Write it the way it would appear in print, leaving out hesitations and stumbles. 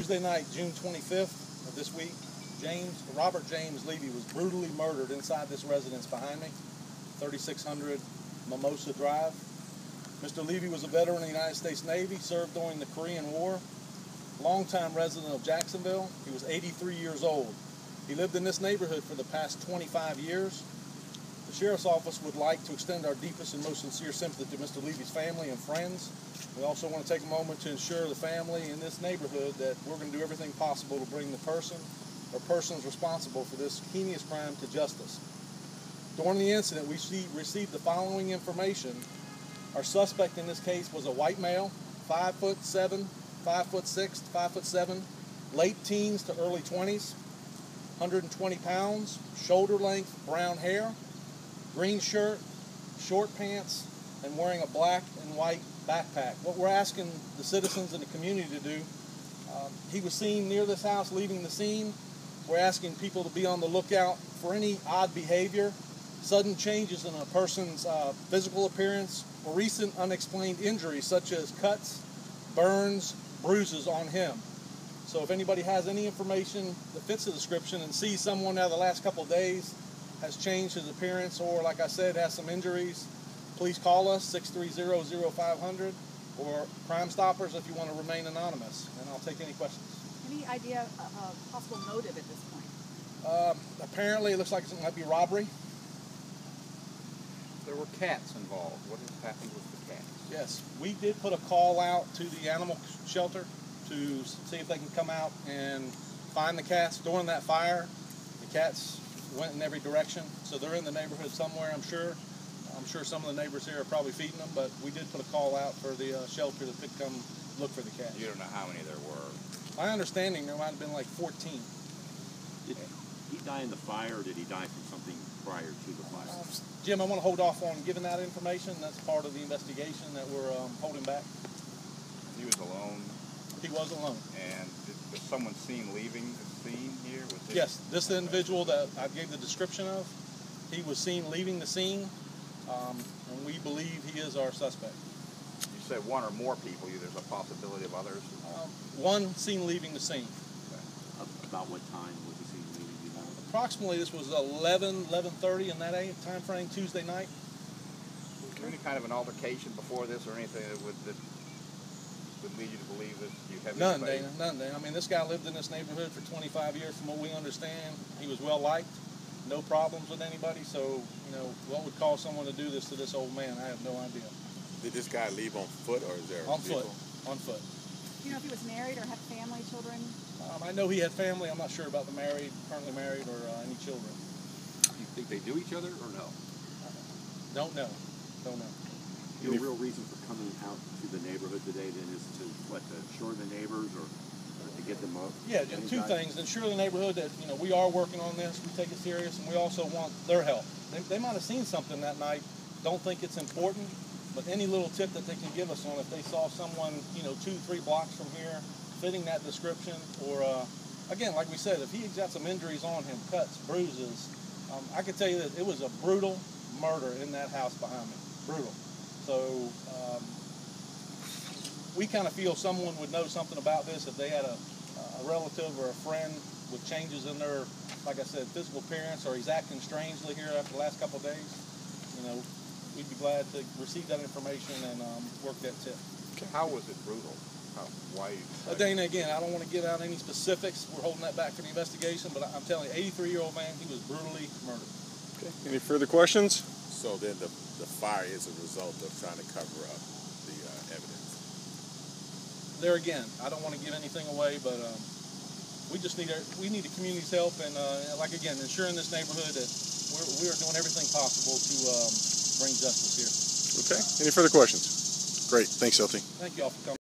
Tuesday night, June 25th of this week, Robert James Levy was brutally murdered inside this residence behind me, 3600 Mimosa Drive. Mr. Levy was a veteran of the United States Navy, served during the Korean War, longtime resident of Jacksonville. He was 83 years old. He lived in this neighborhood for the past 25 years. The Sheriff's Office would like to extend our deepest and most sincere sympathy to Mr. Levy's family and friends. We also want to take a moment to ensure the family in this neighborhood that we're going to do everything possible to bring the person or persons responsible for this heinous crime to justice. During the incident, we received the following information. Our suspect in this case was a white male, 5'7", 5'6", 5'7", late teens to early 20s, 120 pounds, shoulder length, brown hair, green shirt, short pants, and wearing a black and white backpack. What we're asking the citizens in the community to do, he was seen near this house leaving the scene. We're asking people to be on the lookout for any odd behavior, sudden changes in a person's physical appearance, or recent unexplained injuries such as cuts, burns, bruises on him. So if anybody has any information that fits the description and sees someone out of the last couple of days has changed his appearance or, like I said, has some injuries, please call us, 630-0500, or Crime Stoppers if you want to remain anonymous, and I'll take any questions. Any idea of possible motive at this point? Apparently it looks like it might be robbery. There were cats involved. What has happened with the cats? Yes, we did put a call out to the animal shelter to see if they can come out and find the cats. During that fire, the cats went in every direction, so they're in the neighborhood somewhere, I'm sure. I'm sure some of the neighbors here are probably feeding them, but we did put a call out for the shelter that could come look for the cats. You don't know how many there were? My understanding, there might have been like 14. Did he die in the fire, or did he die from something prior to the fire? Jim, I want to hold off on giving that information. That's part of the investigation that we're holding back. He was alone? He was alone. And was someone seen leaving the scene here? Yes, this individual that I gave the description of, he was seen leaving the scene, and we believe he is our suspect. You said one or more people. There's a possibility of others? One seen leaving the scene. Okay. About what time was he seen leaving? Do you know? Approximately, this was 11:30 in that time frame, Tuesday night. Was there any kind of an altercation before this or anything that would lead you to believe that you have None, Dana, none, Dana. I mean, this guy lived in this neighborhood for 25 years from what we understand. He was well liked, no problems with anybody, so, you know, what would cause someone to do this to this old man, I have no idea. Did this guy leave on foot, or is there on foot? On foot. Do you know if he was married or had family, children? I know he had family. I'm not sure about the currently married, or any children. Do you think they knew each other, or no? Don't know. Don't know. Your real reason for coming out to the neighborhood today then is to, what, to assure the neighbors or to get them up? Yeah, two things. Ensure the neighborhood that, you know, we are working on this, we take it serious, and we also want their help. They might have seen something that night, don't think it's important, but any little tip that they can give us on if they saw someone, you know, 2-3 blocks from here fitting that description, or, again, like we said, if he's got some injuries on him, cuts, bruises, I can tell you that it was a brutal murder in that house behind me. Brutal. So we kind of feel someone would know something about this if they had a relative or a friend with changes in their, like I said, physical appearance, or he's acting strangely here after the last couple of days. You know, we'd be glad to receive that information and work that tip. How was it brutal? Why? Dana, again, I don't want to give out any specifics. We're holding that back for the investigation, but I'm telling you, 83-year-old man, he was brutally murdered. Okay. Any further questions? So then the fire is a result of trying to cover up the evidence? There again, I don't want to give anything away, but we just need the community's help, and like again, ensuring this neighborhood that we are doing everything possible to bring justice here. Okay. Any further questions? Great. Thanks, LT. Thank you all for coming.